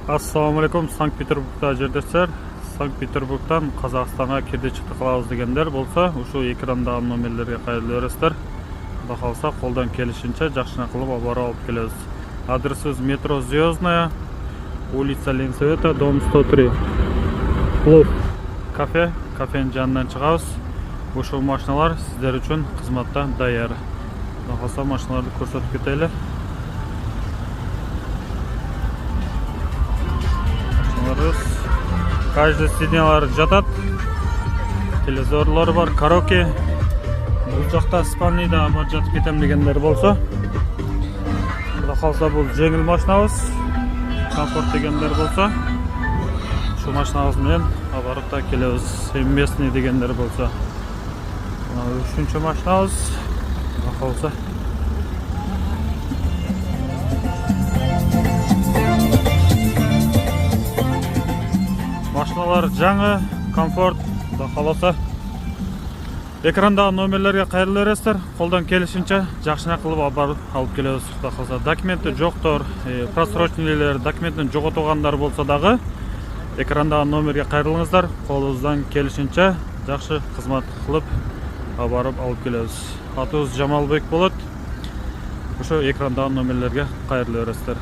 Assalamu alaikum, Sankt-Peterburgda жердесіздер. Sankt-Peterburgdan Қазақстанға кирде чыкты кылабыз дегендер болса, ушу экрандагы номерлерге кайрылып бересиздер. Кудай калса, колдон келишинче жакшына кылып алып келебиз. Адресибиз метро Звездная, улица Ленсовета, дом 103. Клуб кафе, кафенин жанынан чыгабыз. Ушул машиналар сиздер үчүн кызматта даяр. Кудай калса, машиналарды көрсөтүп кетели. Каждый сиденьялар жатат. Телевизорлар бар, караоке. Бул жакта спальныйда бар жатып кетем дегендер болсо, кудай калса бул жеңил машинабыз. Комфорт дегендер болсо, шу машинабыз менен барып да келебиз. Местный дегендер болсо, үчүнчү машинабыз. Кудай калса машиналар жаңы, комфорт, кудай каласа. Экрандагы номерлерге кайрылып бересиздер. Колдон келишинче жакшына кылып алып келебиз. Кудай калса, документи жоктор, просрочныйлер, документин жоготугандар болсо дагы экрандагы номерге кайрылыңыздар. Колубуздан келишинче жакшы кызмат кылып алып келебиз. Атыбыз Жамалбек болот. Ошо экрандагы номерлерге кайрылып бересиздер.